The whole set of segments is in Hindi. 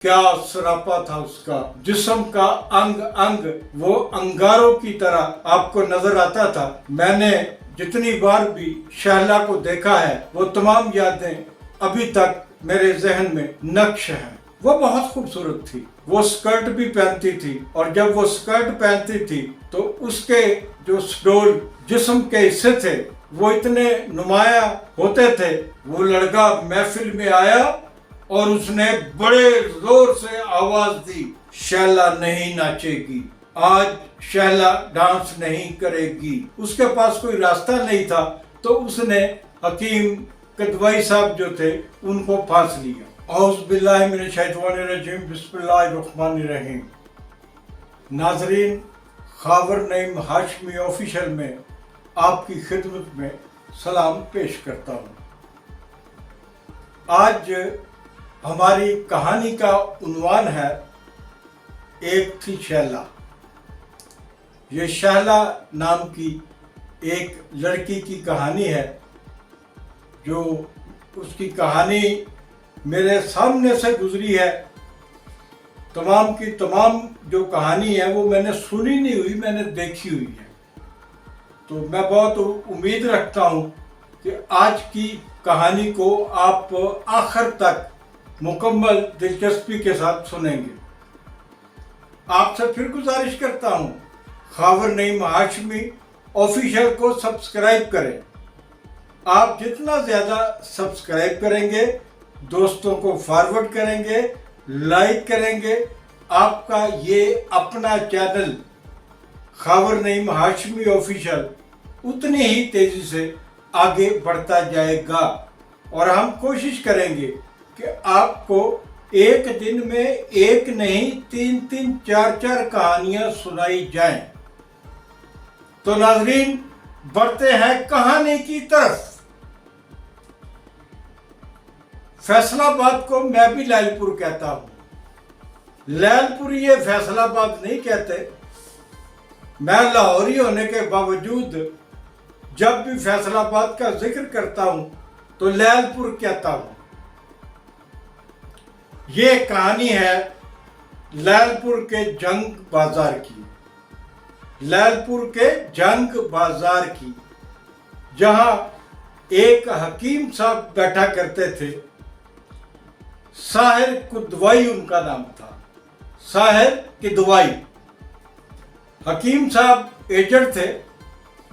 क्या सरापा था उसका। जिस्म का अंग अंग वो अंगारों की तरह आपको नजर आता था। मैंने जितनी बार भी शहला को देखा है वो तमाम यादें अभी तक मेरे जहन में नक्श हैं। वो बहुत खूबसूरत थी। वो स्कर्ट भी पहनती थी और जब वो स्कर्ट पहनती थी तो उसके जो स्टोल जिस्म के हिस्से थे वो इतने नुमाया होते थे। वो लड़का महफिल में आया और उसने बड़े जोर से आवाज दी, शैला नहीं नाचेगी आज, शैला डांस नहीं करेगी। उसके पास कोई रास्ता नहीं था तो उसने हकीम कदवाई साहब जो थे उनको फांस लिया। औज़ बिल्लाहि मिनश शैतानिर रजीम, बिस्मिल्लाहिर रहमानिर रहीम। नाजरीन, खावर नईम हाशमी ऑफिशियल में आपकी खिदमत में सलाम पेश करता हूँ। आज हमारी कहानी का उन्वान है एक थी शैला। ये शैला नाम की एक लड़की की कहानी है जो उसकी कहानी मेरे सामने से गुजरी है। तमाम की तमाम जो कहानी है वो मैंने सुनी नहीं हुई, मैंने देखी हुई है। तो मैं बहुत उम्मीद रखता हूँ कि आज की कहानी को आप आखिर तक मुकम्मल दिलचस्पी के साथ सुनेंगे। आपसे फिर गुजारिश करता हूँ, खावर नईम हाशमी ऑफिशियल को सब्सक्राइब करें। आप जितना ज़्यादा सब्सक्राइब करेंगे, दोस्तों को फॉरवर्ड करेंगे, लाइक करेंगे, आपका ये अपना चैनल खावर नईम हाशमी ऑफिशियल उतनी ही तेज़ी से आगे बढ़ता जाएगा। और हम कोशिश करेंगे कि आपको एक दिन में एक नहीं 3-3, 4-4 कहानियां सुनाई जाएं। तो नाजरीन, बढ़ते हैं कहानी की तरफ। फैसलाबाद को मैं भी लैलपुर कहता हूं। लैलपुर ये फैसलाबाद नहीं कहते। मैं लाहौरी होने के बावजूद जब भी फैसलाबाद का जिक्र करता हूं तो लैलपुर कहता हूं। ये कहानी है लैलपुर के जंग बाजार की। लैलपुर के जंग बाजार की, जहां एक हकीम साहब बैठा करते थे। साहिर कुदवाई उनका नाम था, साहिर किदवाई। हकीम साहब एजड थे,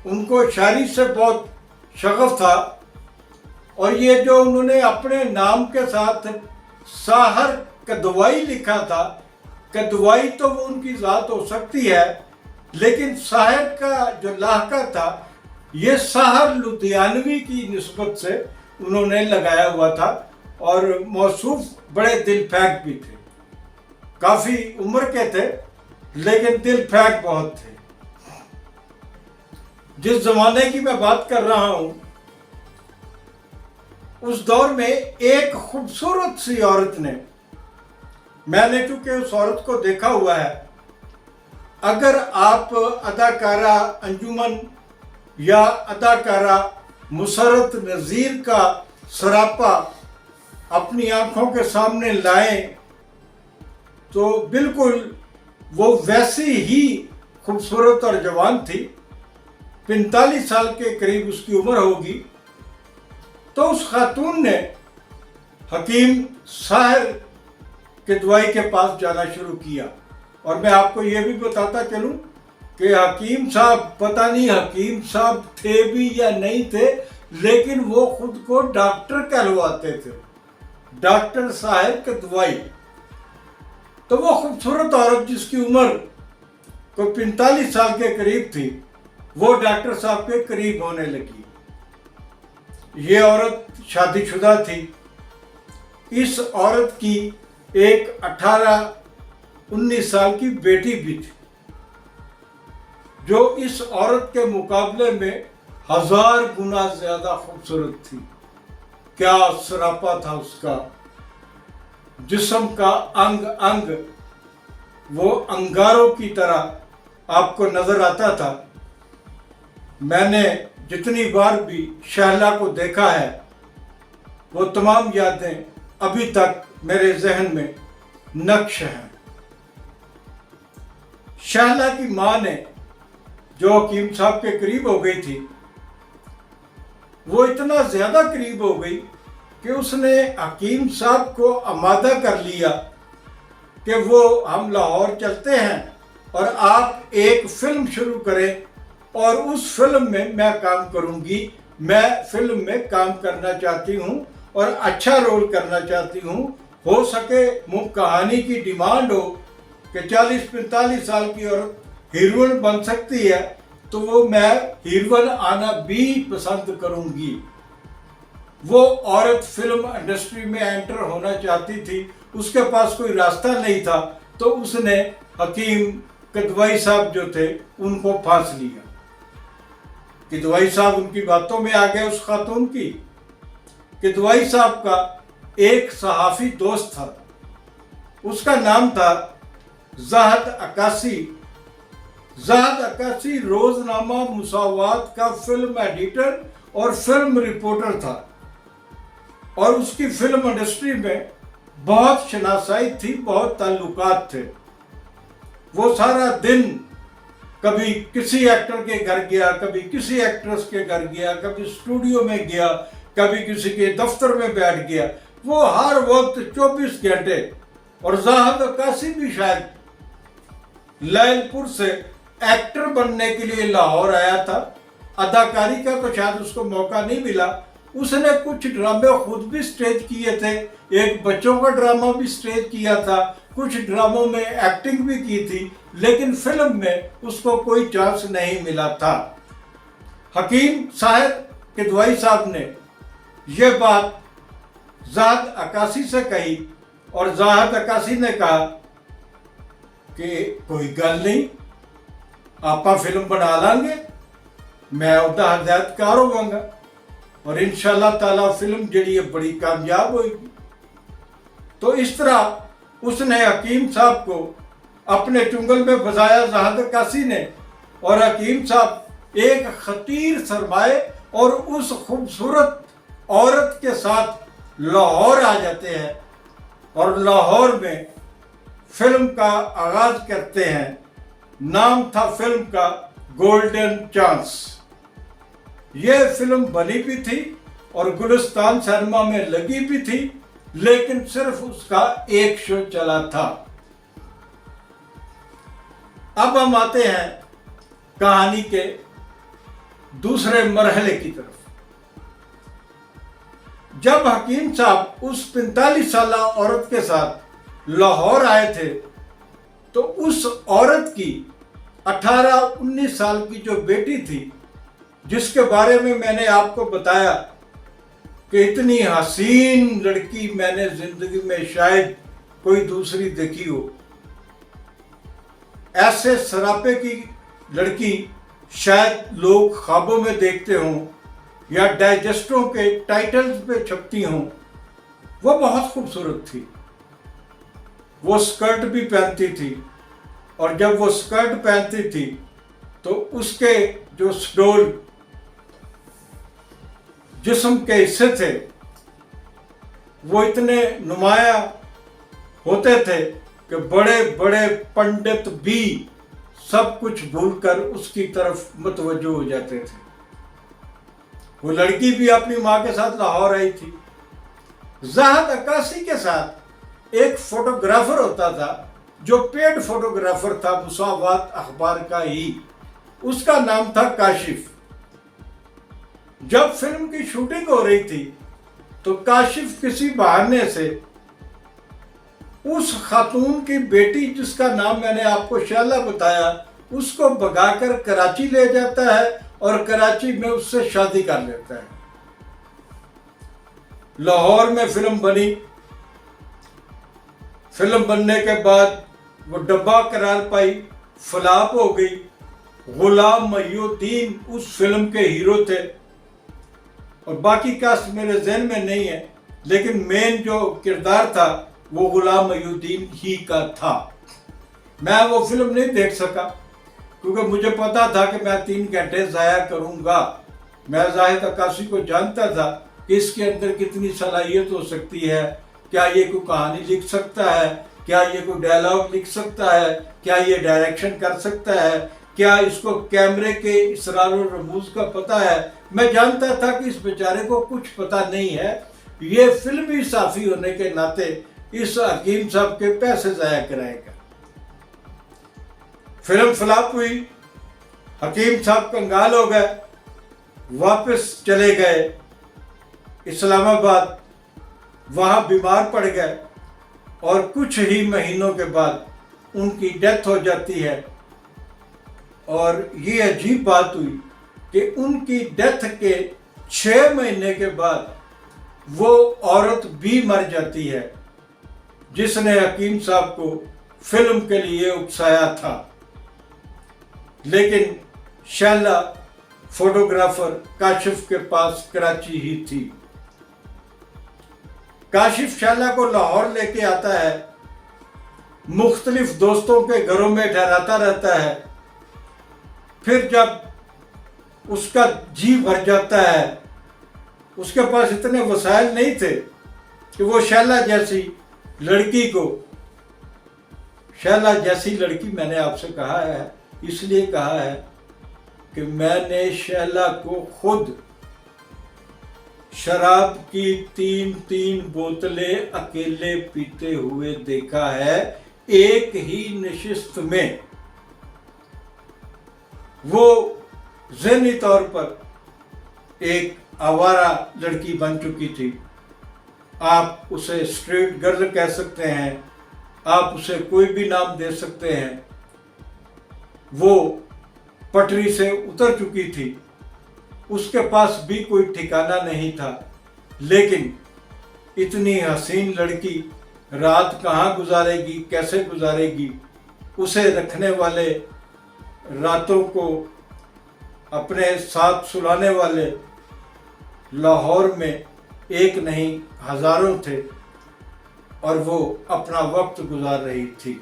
उनको शायरी से बहुत शगफ था। और ये जो उन्होंने अपने नाम के साथ साहर कदवाई लिखा था, कदवाई तो वो उनकी ज़ात हो सकती है, लेकिन साहिर का जो लाहका था ये साहर लुधियानवी की निस्बत से उन्होंने लगाया हुआ था। और मौसूफ बड़े दिल फेंक भी थे, काफ़ी उम्र के थे लेकिन दिल फेंक बहुत थे। जिस जमाने की मैं बात कर रहा हूं उस दौर में एक खूबसूरत सी औरत ने, मैंने चूंकि उस औरत को देखा हुआ है, अगर आप अदाकारा अंजुमन या अदाकारा मुसरत नज़ीर का सरापा अपनी आंखों के सामने लाएं तो बिल्कुल वो वैसी ही खूबसूरत और जवान थी। 45 साल के करीब उसकी उम्र होगी। तो उस खातून ने हकीम साहिर किदवाई के पास जाना शुरू किया। और मैं आपको ये भी बताता चलूं कि हकीम साहब, पता नहीं हकीम साहब थे भी या नहीं थे, लेकिन वो खुद को डॉक्टर कहलवाते थे, डॉक्टर साहिर किदवाई। तो वो खूबसूरत औरत जिसकी उम्र को 45 साल के करीब थी, वो डॉक्टर साहब के करीब होने लगी। ये औरत शादीशुदा थी। इस औरत की एक 18-19 साल की बेटी भी थी, जो इस औरत के मुकाबले में 1000 गुना ज्यादा खूबसूरत थी। क्या सरापा था उसका। जिस्म का अंग अंग वो अंगारों की तरह आपको नजर आता था। मैंने जितनी बार भी शहला को देखा है वो तमाम यादें अभी तक मेरे जहन में नक्श हैं। शहला की मां ने, जो हकीम साहब के करीब हो गई थी, वो इतना ज्यादा करीब हो गई कि उसने हकीम साहब को आमादा कर लिया कि वो हम लाहौर चलते हैं और आप एक फिल्म शुरू करें और उस फिल्म में मैं काम करूंगी। मैं फिल्म में काम करना चाहती हूँ और अच्छा रोल करना चाहती हूँ। हो सके कहानी की डिमांड हो कि 40-45 साल की औरत हीरोइन बन सकती है, तो वो मैं हीरोइन आना भी पसंद करूंगी। वो औरत फिल्म इंडस्ट्री में एंटर होना चाहती थी, उसके पास कोई रास्ता नहीं था, तो उसने हकीम किदवई साहब जो थे उनको फांस लिया। किदवई साहब उनकी बातों में आ गए उस खातून की। किदवई साहब का एक सहाफ़ी दोस्त था, उसका नाम था ज़ाहद अक्कासी। ज़ाहद अक्कासी रोजनामा मुसावात का फिल्म एडिटर और फिल्म रिपोर्टर था और उसकी फिल्म इंडस्ट्री में बहुत शनासाई थी, बहुत ताल्लुकात थे। वो सारा दिन कभी किसी एक्टर के घर गया, कभी किसी एक्ट्रेस के घर गया, कभी स्टूडियो में गया, कभी किसी के दफ्तर में बैठ गया। वो हर वक्त 24 घंटे। और ज़ाहद अक्कासी भी शायद लैलपुर से एक्टर बनने के लिए लाहौर आया था। अदाकारी का तो शायद उसको मौका नहीं मिला। उसने कुछ ड्रामे खुद भी स्टेज किए थे, एक बच्चों का ड्रामा भी स्टेज किया था, कुछ ड्रामों में एक्टिंग भी की थी, लेकिन फिल्म में उसको कोई चांस नहीं मिला था। हकीम साहब किदवई साहब ने यह बात ज़ाहद अक्कासी से कही और ज़ाहद अक्कासी ने कहा कि कोई गल नहीं, आपा फिल्म बना लांगे, मैं उदा हदायतकार होवांगा और इंशाअल्लाह ताला फिल्म जड़ी है बड़ी कामयाब होगी। तो इस तरह उसने हकीम साहब को अपने चुंगल में फंसाया ज़ाहद अक्कासी ने, और हकीम साहब एक खतीर सरमाए और उस खूबसूरत औरत के साथ लाहौर आ जाते हैं और लाहौर में फिल्म का आगाज करते हैं। नाम था फिल्म का गोल्डन चांस। यह फिल्म बनी भी थी और गुलिस्तान सिनेमा में लगी भी थी, लेकिन सिर्फ उसका एक शो चला था। अब हम आते हैं कहानी के दूसरे मरहले की तरफ। जब हकीम साहब उस 45 साल औरत के साथ लाहौर आए थे, तो उस औरत की 18-19 साल की जो बेटी थी, जिसके बारे में मैंने आपको बताया कि इतनी हसीन लड़की मैंने जिंदगी में शायद कोई दूसरी देखी हो, ऐसे सरापे की लड़की शायद लोग ख्वाबों में देखते हों या डाइजेस्टों के टाइटल्स पे छपती हों। वो बहुत खूबसूरत थी। वो स्कर्ट भी पहनती थी और जब वो स्कर्ट पहनती थी तो उसके जो स्टोल जिस्म के हिस्से थे वो इतने नुमाया होते थे कि बड़े बड़े पंडित भी सब कुछ भूलकर उसकी तरफ मुतवज्जो हो जाते थे। वो लड़की भी अपनी माँ के साथ लाहौर आई थी। ज़ाहद अक्कासी के साथ एक फोटोग्राफर होता था जो पेड फोटोग्राफर था, मुसावात अखबार का ही। उसका नाम था काशिफ। जब फिल्म की शूटिंग हो रही थी तो काशिफ किसी बहाने से उस खातून की बेटी, जिसका नाम मैंने आपको शहला बताया, उसको भगाकर कराची ले जाता है और कराची में उससे शादी कर लेता है। लाहौर में फिल्म बनी। फिल्म बनने के बाद वो डब्बा करार पाई, फ्लॉप हो गई। गुलाम मोहिउद्दीन उस फिल्म के हीरो थे और बाकी कास्ट मेरे जहन में नहीं है, लेकिन मेन जो किरदार था वो गुलाम मोहिउद्दीन ही का था। मैं वो फिल्म नहीं देख सका क्योंकि मुझे पता था कि मैं 3 घंटे ज़ाया करूंगा। मैं ज़ाहिद अक्कासी को जानता था कि इसके अंदर कितनी सलाहियत हो सकती है, क्या ये कोई कहानी लिख सकता है, क्या ये कोई डायलॉग लिख सकता है, क्या ये डायरेक्शन कर सकता है, क्या इसको कैमरे के इसरार और रमूज का पता है। मैं जानता था कि इस बेचारे को कुछ पता नहीं है, ये फिल्मी साफी होने के नाते इस हकीम साहब के पैसे जाया कराएगा। फिल्म फ्लॉप हुई, हकीम साहब कंगाल हो गए, वापस चले गए इस्लामाबाद, वहां बीमार पड़ गए और कुछ ही महीनों के बाद उनकी डेथ हो जाती है। और ये अजीब बात हुई कि उनकी डेथ के 6 महीने के बाद वो औरत भी मर जाती है जिसने हकीम साहब को फिल्म के लिए उकसाया था। लेकिन शैला फोटोग्राफर काशिफ के पास कराची ही थी। काशिफ शैला को लाहौर लेके आता है, मुख्तलिफ दोस्तों के घरों में ठहराता रहता है। फिर जब उसका जी भर जाता है, उसके पास इतने वसाइल नहीं थे कि वो शैला जैसी लड़की को, शैला जैसी लड़की मैंने आपसे कहा है इसलिए कहा है कि मैंने शैला को खुद शराब की 3-3 बोतलें अकेले पीते हुए देखा है, एक ही नशिस्त में। वो ज़हनी तौर पर एक आवारा लड़की बन चुकी थी। आप उसे स्ट्रीट गर्ल कह सकते हैं, आप उसे कोई भी नाम दे सकते हैं। वो पटरी से उतर चुकी थी, उसके पास भी कोई ठिकाना नहीं था। लेकिन इतनी हसीन लड़की रात कहाँ गुजारेगी, कैसे गुजारेगी? उसे रखने वाले, रातों को अपने साथ सुलाने वाले लाहौर में एक नहीं हजारों थे और वो अपना वक्त गुजार रही थी।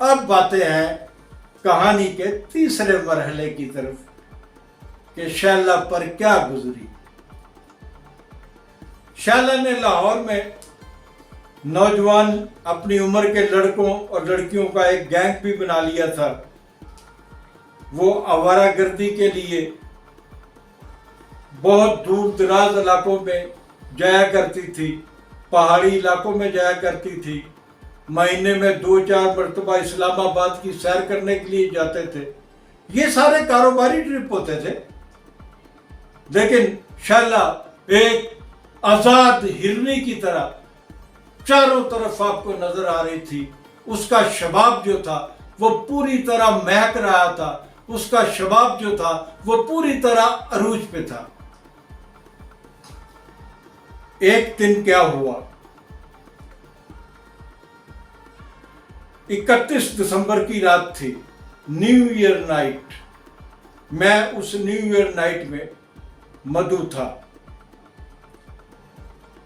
अब बातें हैं कहानी के तीसरे मरहले की तरफ कि शैला पर क्या गुजरी। शैला ने लाहौर में नौजवान अपनी उम्र के लड़कों और लड़कियों का एक गैंग भी बना लिया था। वो आवारागर्दी के लिए बहुत दूर दराज इलाकों में जाया करती थी, पहाड़ी इलाकों में जाया करती थी। महीने में 2-4 मरतबा इस्लामाबाद की सैर करने के लिए जाते थे। ये सारे कारोबारी ट्रिप होते थे। लेकिन शैला एक आजाद हिरनी की तरह चारों तरफ आपको नजर आ रही थी। उसका शबाब जो था वो पूरी तरह महक रहा था, उसका शबाब जो था वो पूरी तरह अरूज पे था। एक दिन क्या हुआ, 31 दिसंबर की रात थी, न्यू ईयर नाइट। मैं उस न्यू ईयर नाइट में मधु था।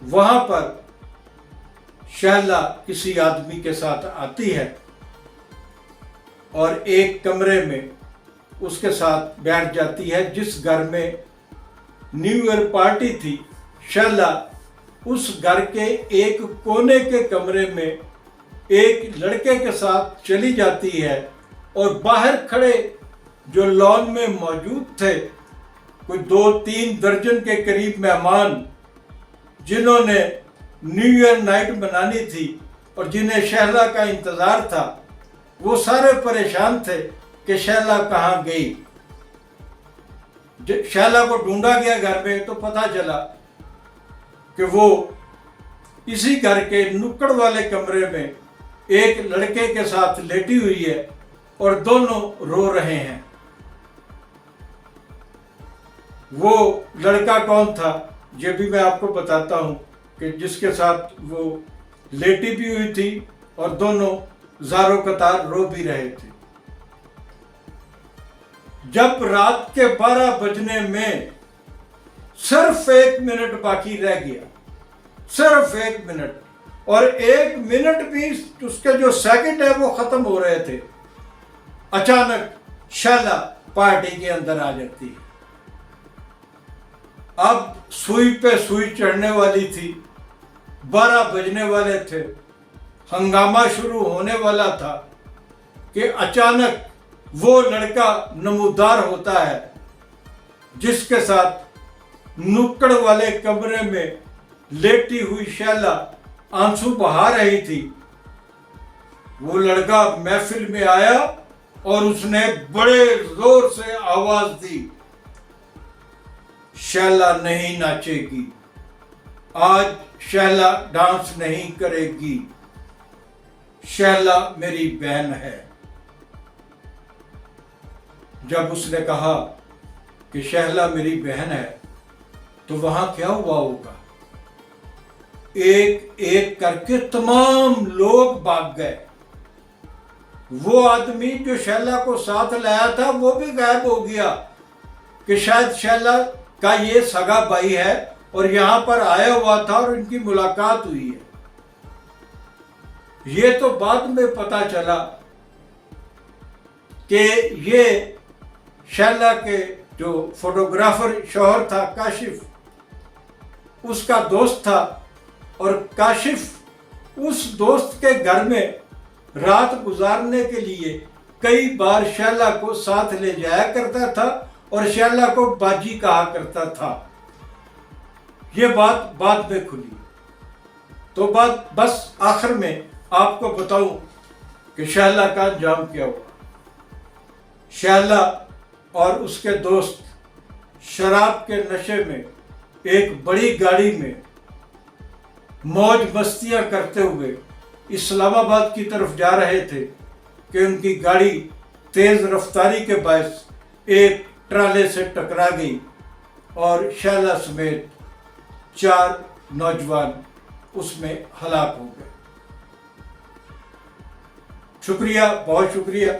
वहां पर शैला किसी आदमी के साथ आती है और एक कमरे में उसके साथ बैठ जाती है। जिस घर में न्यू ईयर पार्टी थी, शैला उस घर के एक कोने के कमरे में एक लड़के के साथ चली जाती है और बाहर खड़े जो लॉन में मौजूद थे, कोई 2-3 दर्जन के करीब मेहमान जिन्होंने न्यू ईयर नाइट मनानी थी और जिन्हें शैला का इंतजार था, वो सारे परेशान थे कि शैला कहाँ गई। शैला को ढूंढा गया घर में तो पता चला कि वो इसी घर के नुक्कड़ वाले कमरे में एक लड़के के साथ लेटी हुई है और दोनों रो रहे हैं। वो लड़का कौन था ये भी मैं आपको बताता हूं कि जिसके साथ वो लेटी भी हुई थी और दोनों ज़ारो कतार रो भी रहे थे। जब रात के 12 बजने में सिर्फ 1 मिनट बाकी रह गया, सिर्फ 1 मिनट, और 1 मिनट भी उसके जो सेकंड है वो खत्म हो रहे थे, अचानक शैला पार्टी के अंदर आ जाती है। अब सुई पे सुई चढ़ने वाली थी, 12 बजने वाले थे। हंगामा शुरू होने वाला था कि अचानक वो लड़का नमूदार होता है जिसके साथ नुक्कड़ वाले कमरे में लेटी हुई शैला आंसू बहा रही थी। वो लड़का महफिल में आया और उसने बड़े जोर से आवाज दी, शैला नहीं नाचेगी, आज शैला डांस नहीं करेगी, शैला मेरी बहन है। जब उसने कहा कि शैला मेरी बहन है तो वहां क्या हुआ होगा? एक एक करके तमाम लोग भाग गए। वो आदमी जो शैला को साथ लाया था वो भी गायब हो गया कि शायद शैला का ये सगा भाई है और यहां पर आया हुआ था और इनकी मुलाकात हुई है। ये तो बाद में पता चला कि ये शैला के जो फोटोग्राफर शौहर था काशिफ, उसका दोस्त था और काशिफ उस दोस्त के घर में रात गुजारने के लिए कई बार शैला को साथ ले जाया करता था और शैला को बाजी कहा करता था। ये बात बाद में खुली। तो बात बस आखिर में आपको बताऊं कि शैला का अंजाम क्या हुआ। शैला और उसके दोस्त शराब के नशे में एक बड़ी गाड़ी में मौज मस्तियां करते हुए इस्लामाबाद की तरफ जा रहे थे कि उनकी गाड़ी तेज रफ्तारी के बायस एक ट्राले से टकरा गई और शैला समेत 4 नौजवान उसमें हलाक हो गए। शुक्रिया, बहुत शुक्रिया।